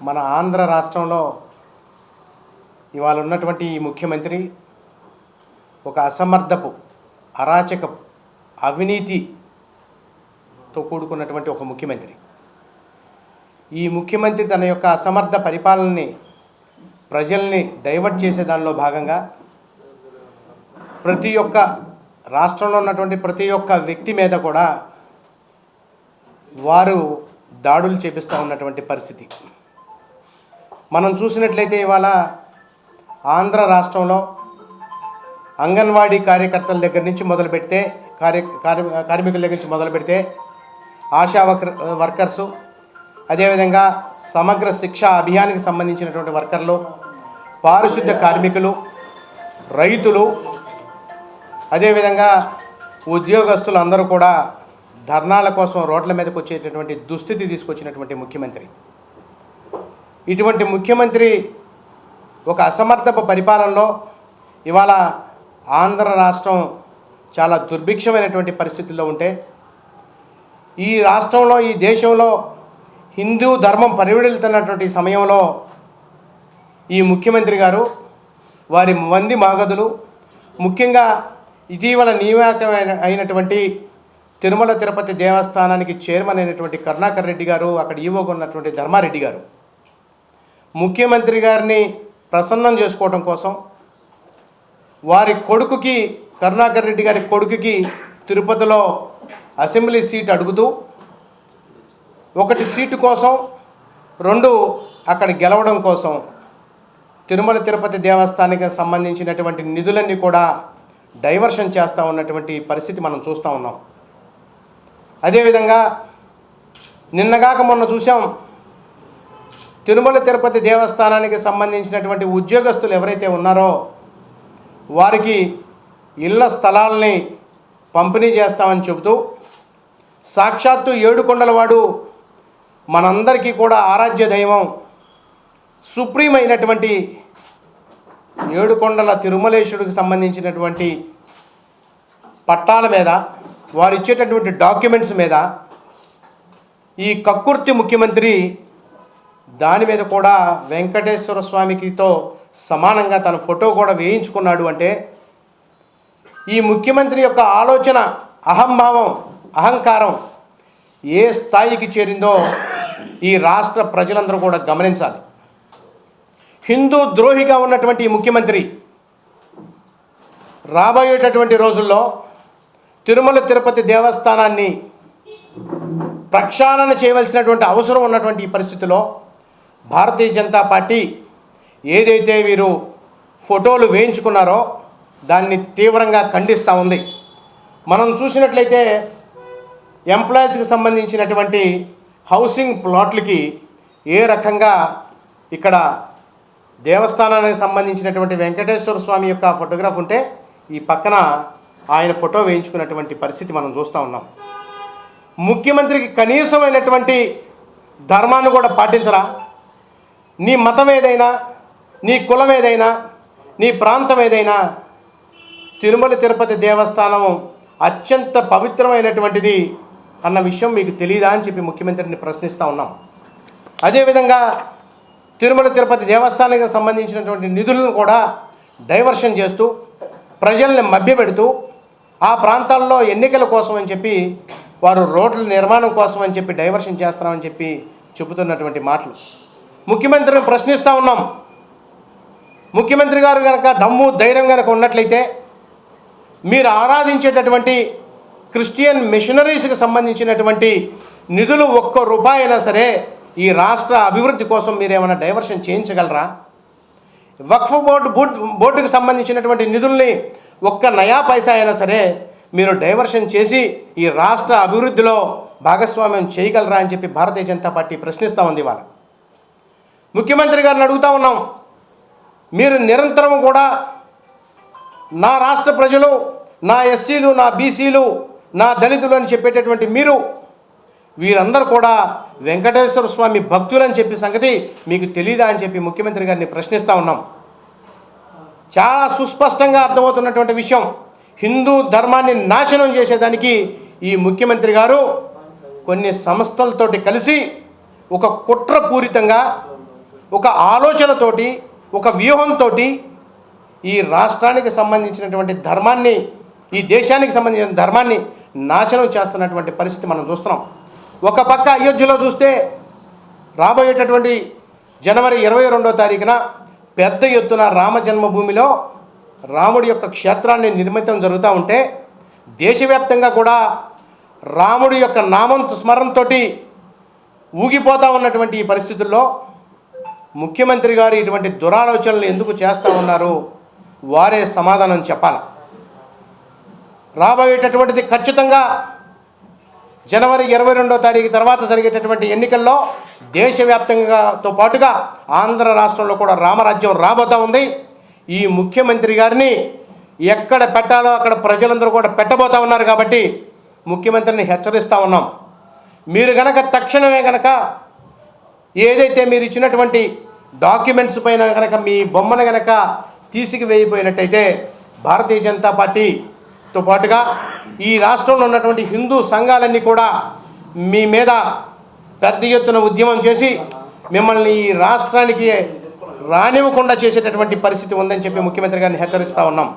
మన ఆంధ్ర రాష్ట్రంలో ఇవాళ ఉన్నటువంటి ఈ ముఖ్యమంత్రి ఒక అసమర్థపు అరాచకపు అవినీతితో కూడుకున్నటువంటి ఒక ముఖ్యమంత్రి. ఈ ముఖ్యమంత్రి తన యొక్క అసమర్థ పరిపాలనని ప్రజల్ని డైవర్ట్ చేసే దానిలో భాగంగా ప్రతి ఒక్క రాష్ట్రంలో ఉన్నటువంటి ప్రతి ఒక్క వ్యక్తి మీద కూడా వారు దాడులు చేపిస్తూ ఉన్నటువంటి పరిస్థితి మనం చూసినట్లయితే ఇవాళ ఆంధ్ర రాష్ట్రంలో అంగన్వాడీ కార్యకర్తల దగ్గర నుంచి మొదలు పెడితే కార్మికుల దగ్గర నుంచి మొదలు పెడితే ఆశా వర్కర్సు, అదేవిధంగా సమగ్ర శిక్ష అభియానికి సంబంధించినటువంటి వర్కర్లు, పారిశుద్ధ్య కార్మికులు, రైతులు, అదేవిధంగా ఉద్యోగస్తులు అందరూ కూడా ధర్నాల కోసం రోడ్ల మీదకి వచ్చేటటువంటి దుస్థితి తీసుకొచ్చినటువంటి ముఖ్యమంత్రి. ఇటువంటి ముఖ్యమంత్రి ఒక అసమర్థపు పరిపాలనలో ఇవాళ ఆంధ్ర రాష్ట్రం చాలా దుర్భిక్షమైనటువంటి పరిస్థితుల్లో ఉంటే, ఈ రాష్ట్రంలో ఈ దేశంలో హిందూ ధర్మం పరివిడులుతున్నటువంటి సమయంలో ఈ ముఖ్యమంత్రి గారు వారి మంది మాగదులు, ముఖ్యంగా ఇటీవల నియామకమైన అయినటువంటి తిరుమల తిరుపతి దేవస్థానానికి చైర్మన్ అయినటువంటి కరుణాకర్ రెడ్డి గారు, అక్కడ ఈవోగా ఉన్నటువంటి ధర్మారెడ్డి గారు ముఖ్యమంత్రి గారిని ప్రసన్నం చేసుకోవడం కోసం వారి కొడుకుకి, కరుణాకర్ రెడ్డి గారి కొడుకుకి తిరుపతిలో అసెంబ్లీ సీట్ అడుగుతూ, ఒకటి సీటు కోసం, రెండు అక్కడ గెలవడం కోసం తిరుమల తిరుపతి దేవస్థానానికి సంబంధించినటువంటి నిధులన్నీ కూడా డైవర్షన్ చేస్తూ ఉన్నటువంటి పరిస్థితి మనం చూస్తూ ఉన్నాం. అదేవిధంగా నిన్నగాక మొన్న చూసాం, తిరుమల తిరుపతి దేవస్థానానికి సంబంధించినటువంటి ఉద్యోగస్తులు ఎవరైతే ఉన్నారో వారికి ఇళ్ల స్థలాలని పంపిణీ చేస్తామని చెబుతూ, సాక్షాత్తు ఏడుకొండలవాడు మనందరికీ కూడా ఆరాధ్య దైవం, సుప్రీం అయినటువంటి ఏడుకొండల తిరుమలేశ్వరుడికి సంబంధించినటువంటి పట్టాల మీద, వారు ఇచ్చేటటువంటి డాక్యుమెంట్స్ మీద ఈ కక్కుర్తి ముఖ్యమంత్రి దాని మీద కూడా వెంకటేశ్వర స్వామికితో సమానంగా తన ఫోటో కూడా వేయించుకున్నాడు. అంటే ఈ ముఖ్యమంత్రి యొక్క ఆలోచన, అహంభావం, అహంకారం ఏ స్థాయికి చేరిందో ఈ రాష్ట్ర ప్రజలందరూ కూడా గమనించాలి. హిందూ ద్రోహిగా ఉన్నటువంటి ఈ ముఖ్యమంత్రి రాబోయేటటువంటి రోజుల్లో తిరుమల తిరుపతి దేవస్థానాన్ని ప్రక్షాళన చేయవలసినటువంటి అవసరం ఉన్నటువంటి ఈ పరిస్థితిలో భారతీయ జనతా పార్టీ ఏదైతే వీరు ఫోటోలు వేయించుకున్నారో దాన్ని తీవ్రంగా ఖండిస్తూ ఉంది. మనం చూసినట్లయితే ఎంప్లాయీస్కి సంబంధించినటువంటి హౌసింగ్ ప్లాట్లకి ఏ రకంగా ఇక్కడ దేవస్థానానికి సంబంధించినటువంటి వెంకటేశ్వర స్వామి యొక్క ఫోటోగ్రాఫ్ ఉంటే ఈ పక్కన ఆయన ఫోటో వేయించుకున్నటువంటి పరిస్థితి మనం చూస్తూ ఉన్నాం. ముఖ్యమంత్రికి కనీసమైనటువంటి ధర్మాన్ని కూడా పాటించరా? నీ మతం ఏదైనా, నీ కులం ఏదైనా, నీ ప్రాంతం ఏదైనా, తిరుమల తిరుపతి దేవస్థానం అత్యంత పవిత్రమైనటువంటిది అన్న విషయం మీకు తెలియదా అని చెప్పి ముఖ్యమంత్రిని ప్రశ్నిస్తూ ఉన్నాం. అదేవిధంగా తిరుమల తిరుపతి దేవస్థానానికి సంబంధించినటువంటి నిధులను కూడా డైవర్షన్ చేస్తూ, ప్రజల్ని మభ్యపెడుతూ, ఆ ప్రాంతాల్లో ఎన్నికల కోసం అని చెప్పి, వారు రోడ్ల నిర్మాణం కోసం అని చెప్పి డైవర్షన్ చేస్తామని చెప్పి చెబుతున్నటువంటి మాటలు ముఖ్యమంత్రిని ప్రశ్నిస్తూ ఉన్నాం. ముఖ్యమంత్రి గారు కనుక దమ్ము ధైర్యం కనుక ఉన్నట్లయితే మీరు ఆరాధించేటటువంటి క్రిస్టియన్ మిషనరీస్కి సంబంధించినటువంటి నిధులు ఒక్క రూపాయి అయినా సరే ఈ రాష్ట్ర అభివృద్ధి కోసం మీరు ఏమైనా డైవర్షన్ చేయించగలరా? వక్ఫ్ బోర్డుకి సంబంధించినటువంటి నిధుల్ని ఒక్క నయా పైసా అయినా సరే మీరు డైవర్షన్ చేసి ఈ రాష్ట్ర అభివృద్ధిలో భాగస్వామ్యం చేయగలరా అని చెప్పి భారతీయ జనతా పార్టీ ప్రశ్నిస్తూ ఉంది. ఇవాళ ముఖ్యమంత్రి గారిని అడుగుతూ ఉన్నాం, మీరు నిరంతరం కూడా నా రాష్ట్ర ప్రజలు, నా ఎస్సీలు, నా బీసీలు, నా దళితులు అని చెప్పేటటువంటి మీరు, వీరందరూ కూడా వెంకటేశ్వర స్వామి భక్తులని చెప్పి సంగతి మీకు తెలీదా అని చెప్పి ముఖ్యమంత్రి గారిని ప్రశ్నిస్తూ ఉన్నాం. చాలా సుస్పష్టంగా అర్థమవుతున్నటువంటి విషయం, హిందూ ధర్మాన్ని నాశనం చేసేదానికి ఈ ముఖ్యమంత్రి గారు కొన్ని సంస్థలతోటి కలిసి ఒక కుట్రపూరితంగా ఒక ఆలోచనతోటి, ఒక వ్యూహంతో ఈ రాష్ట్రానికి సంబంధించినటువంటి ధర్మాన్ని, ఈ దేశానికి సంబంధించిన ధర్మాన్ని నాశనం చేస్తున్నటువంటి పరిస్థితి మనం చూస్తున్నాం. ఒక పక్క అయోధ్యలో చూస్తే రాబోయేటటువంటి జనవరి 22వ తారీఖున పెద్ద ఎత్తున రామ జన్మభూమిలో రాముడి యొక్క క్షేత్రాన్ని నిర్మితం జరుగుతూ ఉంటే, దేశవ్యాప్తంగా కూడా రాముడి యొక్క నామం స్మరణతో ఊగిపోతూ ఉన్నటువంటి ఈ పరిస్థితుల్లో ముఖ్యమంత్రి గారు ఇటువంటి దురాలోచనలు ఎందుకు చేస్తూ ఉన్నారు, వారే సమాధానం చెప్పాలి. రాబోయేటటువంటిది ఖచ్చితంగా జనవరి 22వ తారీఖు తర్వాత జరిగేటటువంటి ఎన్నికల్లో దేశవ్యాప్తంగాతో పాటుగా ఆంధ్ర రాష్ట్రంలో కూడా రామరాజ్యం రాబోతూ ఉంది. ఈ ముఖ్యమంత్రి గారిని ఎక్కడ పెట్టాలో అక్కడ ప్రజలందరూ కూడా పెట్టబోతూ ఉన్నారు. కాబట్టి ముఖ్యమంత్రిని హెచ్చరిస్తూ ఉన్నాం. మీరు కనుక తక్షణమే కనుక ఏదైతే మీరు ఇచ్చినటువంటి డాక్యుమెంట్స్ పైన కనుక మీ బొమ్మను కనుక తీసుకువేయిపోయినట్టయితే భారతీయ జనతా పార్టీతో పాటుగా ఈ రాష్ట్రంలో ఉన్నటువంటి హిందూ సంఘాలన్నీ కూడా మీ మీద పెద్ద ఎత్తున ఉద్యమం చేసి మిమ్మల్ని ఈ రాష్ట్రానికి రానివ్వకుండా చేసేటటువంటి పరిస్థితి ఉందని చెప్పి ముఖ్యమంత్రి గారిని హెచ్చరిస్తూ ఉన్నాం.